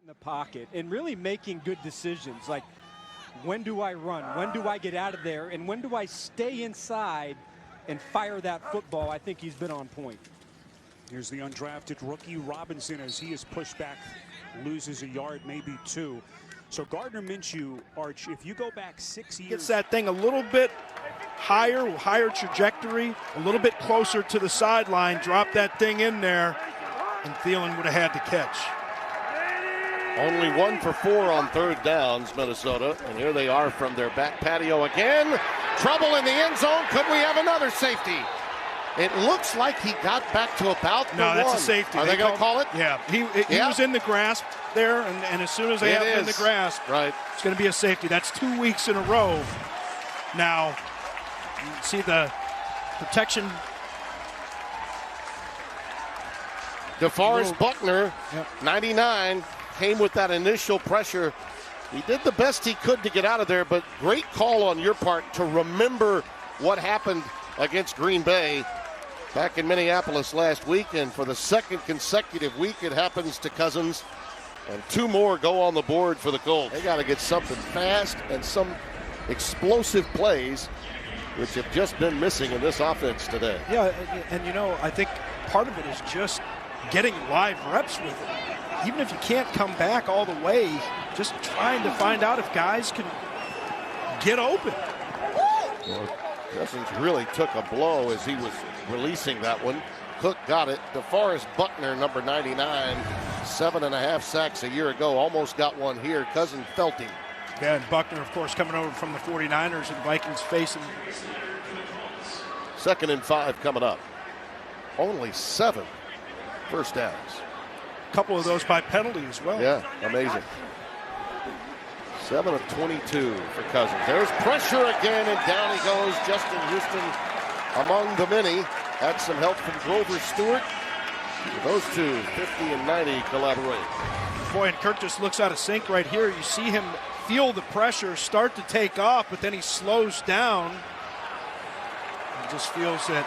in the pocket and really making good decisions. Like, when do I run? When do I get out of there? And when do I stay inside and fire that football? I think he's been on point. Here's the undrafted rookie Robinson as he is pushed back, loses a yard, maybe two. So Gardner Minshew, Arch, if you go back 6 years. Gets that thing a little bit higher trajectory, a little bit closer to the sideline, drop that thing in there, and Thielen would have had to catch. Only 1 for 4 on third downs, Minnesota. And here they are from their back patio again. Trouble in the end zone. Could we have another safety? It looks like he got back to about the one. No, that's a safety. Are they going to call it? Yeah. He was in the grasp there, and as soon as they have him in the grasp, right, it's going to be a safety. That's 2 weeks in a row. Now, you see the protection. DeForest Buckner, 99, came with that initial pressure. He did the best he could to get out of there, but great call on your part to remember what happened against Green Bay back in Minneapolis last week. And for the second consecutive week, it happens to Cousins. And 2 more go on the board for the Colts. They got to get something fast and some explosive plays, which have just been missing in this offense today. Yeah, and you know, I think part of it is just getting live reps with it. Even if you can't come back all the way, just trying to find out if guys can get open. Well, Cousins really took a blow as he was releasing that one. Cook got it. DeForest Buckner, number 99, 7.5 sacks a year ago. Almost got one here. Cousins felt him. Yeah, and Buckner, of course, coming over from the 49ers, and Vikings facing. 2nd and 5 coming up. Only 7 first downs. A couple of those by penalty as well. Yeah, amazing. 7 of 22 for Cousins. There's pressure again, and down he goes. Justin Houston among the many. Had some help from Grover Stewart. Those two, 50 and 90, collaborate. Boy, and Kirk just looks out of sync right here. You see him feel the pressure, start to take off, but then he slows down. He just feels that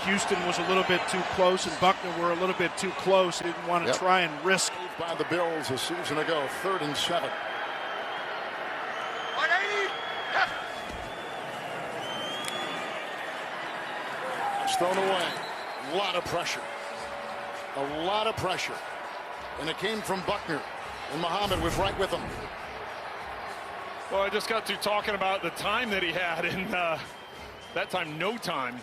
Houston was a little bit too close and Buckner were a little bit too close. He didn't want to try and risk. By the Bills a season ago, 3rd and 7. It's thrown away. A lot of pressure. A lot of pressure. And it came from Buckner. And Muhammad was right with him. Well, I just got to talking about the time that he had, and that time, no time.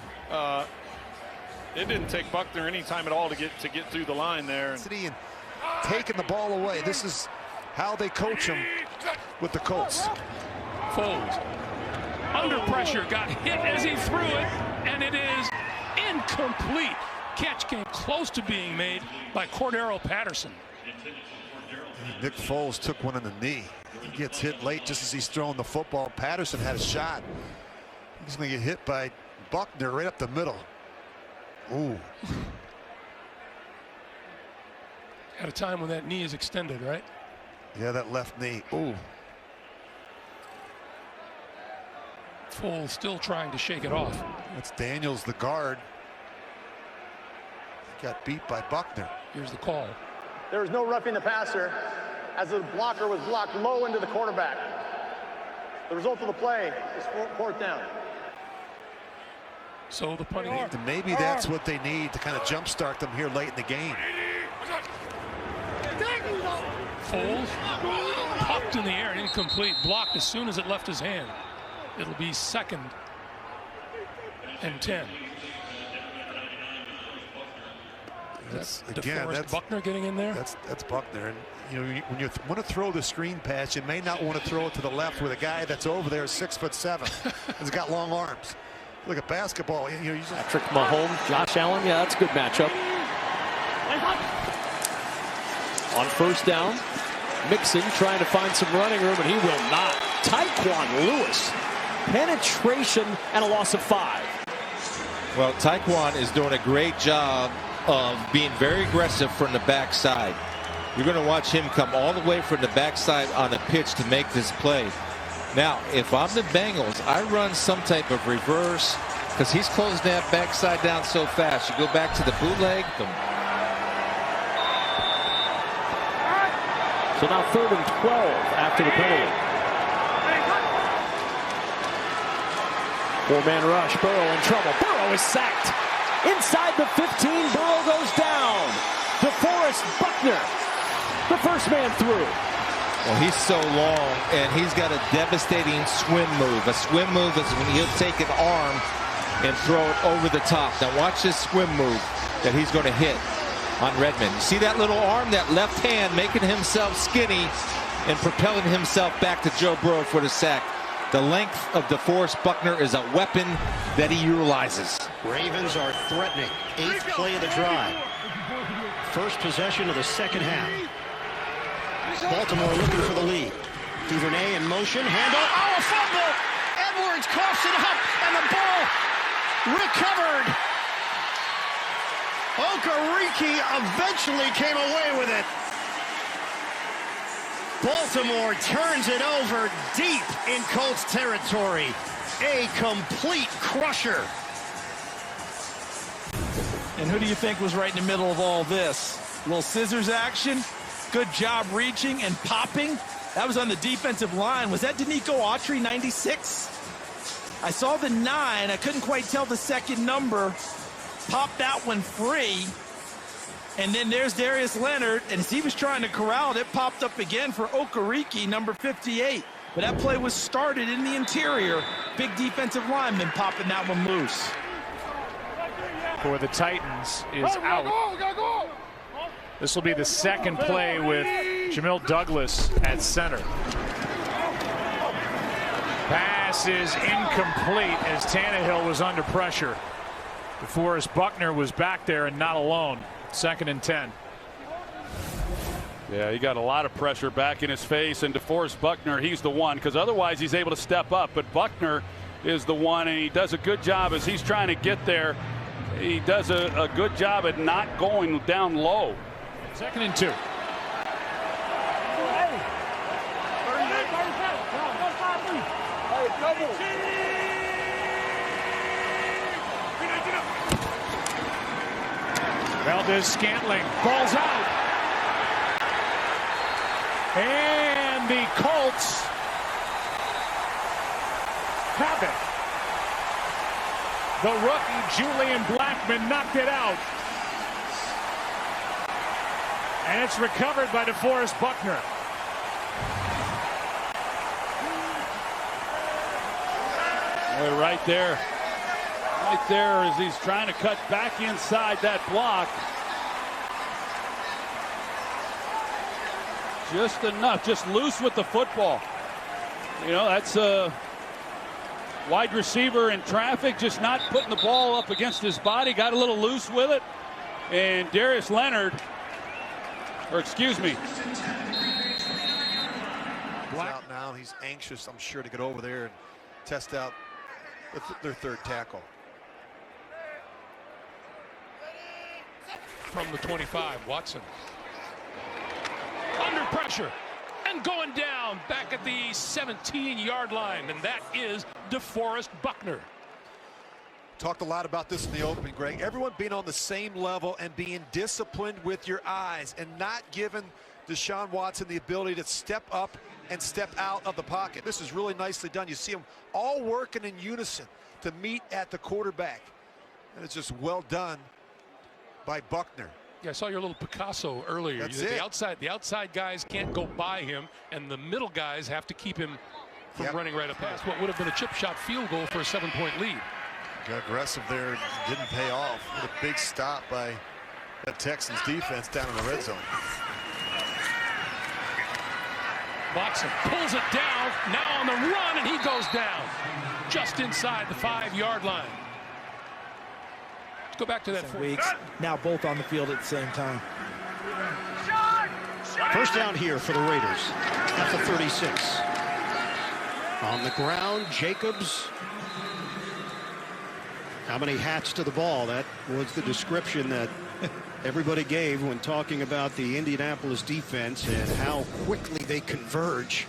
It didn't take Buckner any time at all to get through the line there. And taking the ball away. This is how they coach him with the Colts. Foles under pressure, got hit as he threw it, and it is incomplete. Catch came close to being made by Cordero Patterson. Nick Foles took one in the knee. He gets hit late just as he's throwing the football. Patterson had a shot. He's going to get hit by Buckner right up the middle. Ooh. At a time when that knee is extended, right? Yeah, that left knee. Ooh. Foles still trying to shake it off. That's Daniels, the guard. Got beat by Buckner. Here's the call. There was no roughing the passer as the blocker was blocked low into the quarterback. The result of the play is 4th down. So the punting. And maybe that's what they need to kind of jumpstart them here late in the game. Foles popped in the air and incomplete. Blocked as soon as it left his hand. It'll be 2nd and 10. That's DeForest Buckner getting in there. That's Buckner, and you know when you want to throw the screen pass, you may not want to throw it to the left where the guy that's over there is 6'7". He's got long arms. Look at basketball. You know, Patrick Mahomes, Josh Allen. Yeah, that's a good matchup. On 1st down, Mixon trying to find some running room, and he will not. Tyquan Lewis, penetration and a loss of 5. Well, Tyquan is doing a great job of being very aggressive from the backside. You're going to watch him come all the way from the backside on the pitch to make this play. Now, if I'm the Bengals, I run some type of reverse because he's closing that backside down so fast. You go back to the bootleg. So now 3rd and 12 after the penalty. 4-man rush. Burrow in trouble. Burrow is sacked. Inside the 15, Burrow goes down. DeForest Buckner, the first man through. Well, he's so long, and he's got a devastating swim move. A swim move is when he'll take an arm and throw it over the top. Now watch this swim move that he's going to hit on Redmond. You see that little arm, that left hand making himself skinny and propelling himself back to Joe Burrow for the sack. The length of DeForest Buckner is a weapon that he utilizes. Ravens are threatening. 8th play of the drive. First possession of the second half. Baltimore looking for the lead. Duvernay in motion. Handoff. Oh, a fumble! Edwards coughs it up, and the ball recovered. Okereke eventually came away with it. Baltimore turns it over deep in Colts territory. A complete crusher. And who do you think was right in the middle of all this? A little scissors action. Good job reaching and popping. That was on the defensive line. Was that Danico Autry, 96? I saw the 9. I couldn't quite tell the second number. Popped that one free. And then there's Darius Leonard. And as he was trying to corral it, it popped up again for Okereke, number 58. But that play was started in the interior. Big defensive lineman popping that one loose. For the Titans is out. This will be the second play with Jamil Douglas at center. Pass is incomplete as Tannehill was under pressure. DeForest Buckner was back there and not alone. 2nd and 10. Yeah, he got a lot of pressure back in his face, and DeForest Buckner, he's the one, because otherwise he's able to step up. But Buckner is the one, and he does a good job as he's trying to get there. He does a good job at not going down low. 2nd and 2. Valdez-Scantling, ball's out. And the Colts have it. The rookie, Julian Blackmon, knocked it out. And it's recovered by DeForest Buckner. Right there. Right there as he's trying to cut back inside that block. Just enough, just loose with the football. You know, that's a wide receiver in traffic, just not putting the ball up against his body. Got a little loose with it. And Darius Leonard, or excuse me. He's out now. He's anxious, I'm sure, to get over there and test out their 3rd tackle. From the 25, Watson. Under pressure and going down back at the 17-yard line, and that is DeForest Buckner. Talked a lot about this in the opening, Greg. Everyone being on the same level and being disciplined with your eyes and not giving Deshaun Watson the ability to step up and step out of the pocket. This is really nicely done. You see them all working in unison to meet at the quarterback. And it's just well done by Buckner. Yeah, I saw your little Picasso earlier. That's the outside guys can't go by him, and the middle guys have to keep him from running right up past what would have been a chip shot field goal for a 7-point lead. Got aggressive there, didn't pay off. What a big stop by that Texans defense down in the red zone. Watson pulls it down, now on the run, and he goes down just inside the 5-yard line. Let's go back to that. Weeks. Now both on the field at the same time. First down here for the Raiders at the 36. On the ground, Jacobs. How many hats to the ball? That was the description that everybody gave when talking about the Indianapolis defense and how quickly they converge.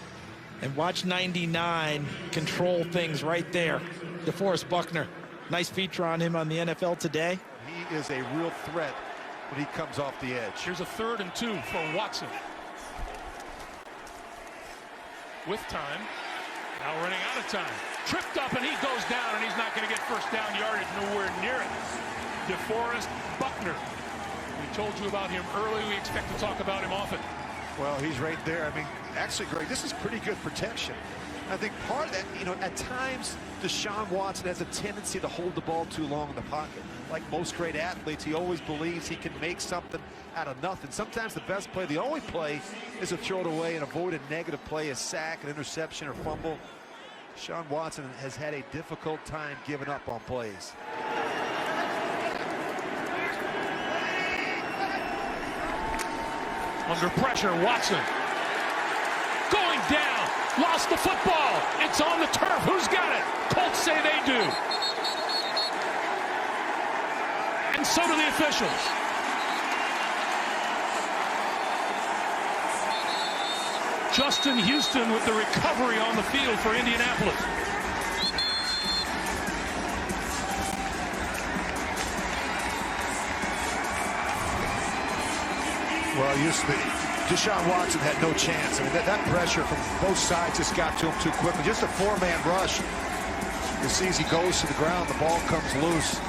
And watch 99 control things right there. DeForest Buckner. Nice feature on him on the NFL Today. He is a real threat when he comes off the edge. Here's a 3rd and 2 for Watson. with time. Now running out of time. Tripped up and he goes down, and he's not going to get first down yardage, nowhere near it. DeForest Buckner. We told you about him early. We expect to talk about him often. Well, he's right there. I mean, actually, Greg, this is pretty good protection. I think part of that, you know, at times Deshaun Watson has a tendency to hold the ball too long in the pocket. Like most great athletes, he always believes he can make something out of nothing. Sometimes the best play, the only play, is to throw it away and avoid a negative play, a sack, an interception, or fumble. Deshaun Watson has had a difficult time giving up on plays. Under pressure, Watson going down, lost the football. It's on the turf. Who's got it? Colts say they do. And so do the officials. Justin Houston with the recovery on the field for Indianapolis. Well, Deshaun Watson had no chance. I mean, that pressure from both sides just got to him too quickly. Just a four-man rush. You see as he goes to the ground, the ball comes loose.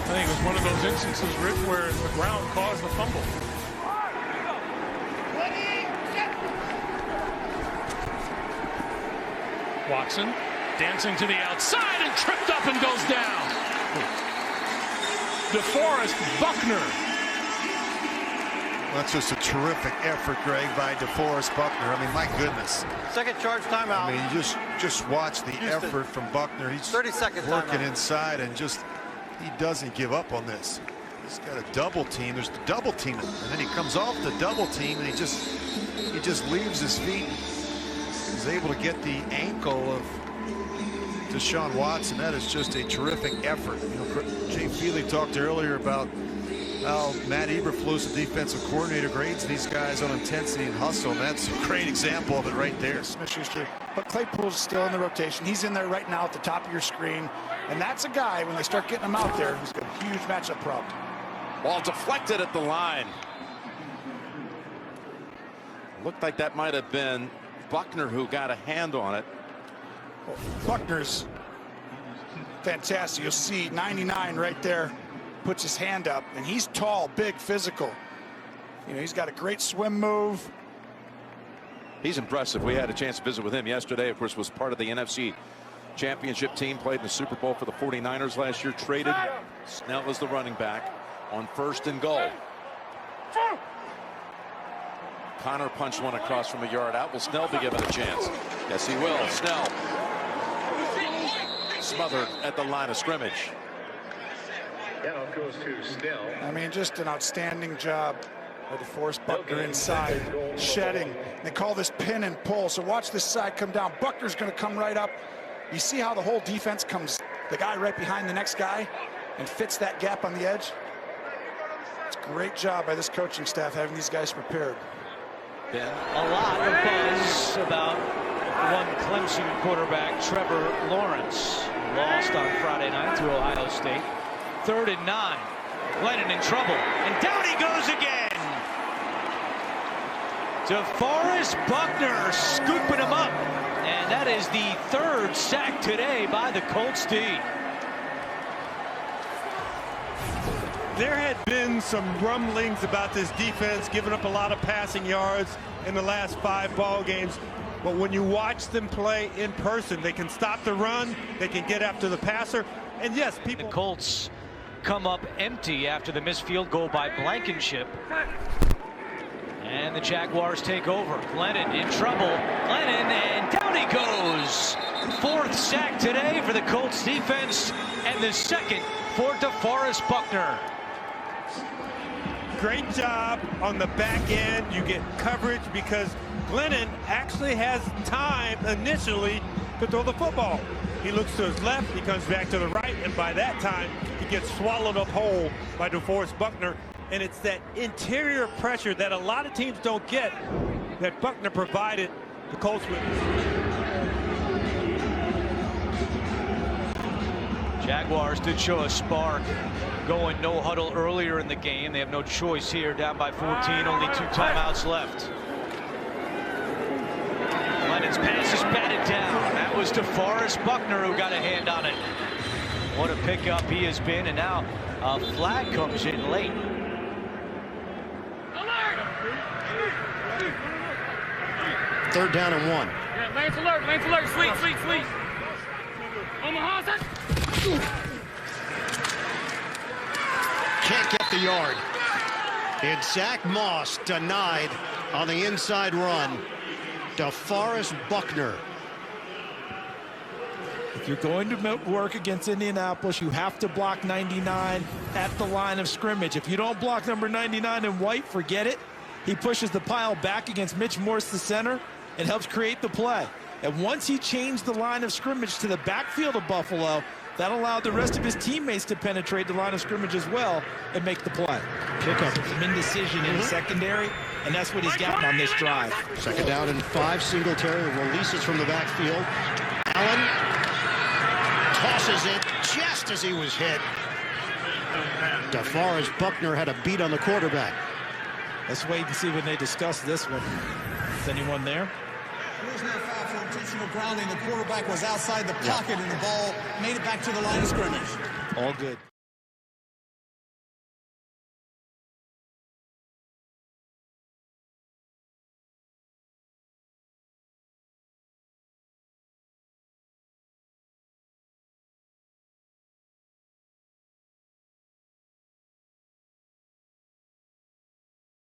I think it was one of those instances, Rich, where the ground caused the fumble. Watson dancing to the outside and tripped up and goes down. DeForest Buckner. That's just a terrific effort, Greg, by DeForest Buckner. I mean, my goodness. Second charge timeout. I mean, you just watch the effort from Buckner. He's 30-second working timeout. inside, and he doesn't give up on this. He's got a double team. There's the double team, and then he comes off the double team, and he just leaves his feet. He's able to get the ankle of Deshaun Watson. That is just a terrific effort. You know, Jay Feely talked earlier about how Matt Eberflus, the defensive coordinator, grades these guys on intensity and hustle, and that's a great example of it right there. Smith-Schuster. But Claypool's still in the rotation. He's in there right now at the top of your screen, and that's a guy, when they start getting him out there, who's got a huge matchup problem. Ball deflected at the line. Looked like that might have been Buckner who got a hand on it. Well, Buckner's fantastic. You'll see 99 right there. Puts his hand up, and he's tall, big, physical. You know, he's got a great swim move. He's impressive. We had a chance to visit with him yesterday. Of course, was part of the NFC Championship team, played in the Super Bowl for the 49ers last year, traded. Snell was the running back on 1st and goal. Connor punched one across from a yard out. Will Snell be given a chance? Yes, he will. Snell smothered at the line of scrimmage. Goes to Snell. I mean, just an outstanding job by DeForest Buckner inside, shedding. They call this pin and pull, so watch this side come down. Buckner's going to come right up. You see how the whole defense comes, the guy right behind the next guy, and fits that gap on the edge? It's a great job by this coaching staff having these guys prepared. A lot of buzz about one Clemson quarterback, Trevor Lawrence, lost on Friday night to Ohio State. 3rd and 9. Glennon in trouble, and down he goes again. DeForest Buckner scooping him up, and that is the 3rd sack today by the Colts D. There had been some rumblings about this defense giving up a lot of passing yards in the last 5 ball games. But when you watch them play in person, they can stop the run, they can get after the passer, and yes, people. The Colts come up empty after the missed field goal by Blankenship. And the Jaguars take over. Glennon in trouble. Glennon, and down he goes. 4th sack today for the Colts defense, and the 2nd for DeForest Buckner. Great job on the back end. You get coverage because Glennon actually has time initially to throw the football. He looks to his left, he comes back to the right, and by that time, he gets swallowed up whole by DeForest Buckner. And it's that interior pressure that a lot of teams don't get that Buckner provided the Colts with. Jaguars did show a spark going no huddle earlier in the game. They have no choice here, down by 14, only 2 timeouts left. Clemens passes batted down. That was DeForest Buckner who got a hand on it. What a pickup he has been, and now a flag comes in late. Third down and 1. Yeah, Lance alert, sweet. Omaha, Can't get the yard. And Zach Moss denied on the inside run. DeForest Buckner. If you're going to work against Indianapolis, you have to block 99 at the line of scrimmage. If you don't block number 99 in white, forget it. He pushes the pile back against Mitch Morse, the center, and helps create the play. And once he changed the line of scrimmage to the backfield of Buffalo, that allowed the rest of his teammates to penetrate the line of scrimmage as well and make the play. Pickup. Some indecision in the secondary, and that's what he's gotten on this drive. Second down and 5. Singletary releases from the backfield. Allen tosses it just as he was hit. DeForest Buckner had a beat on the quarterback. Let's wait and see when they discuss this one. Is anyone there? There's no foul for intentional grounding. The quarterback was outside the pocket, and the ball made it back to the line of scrimmage. All good.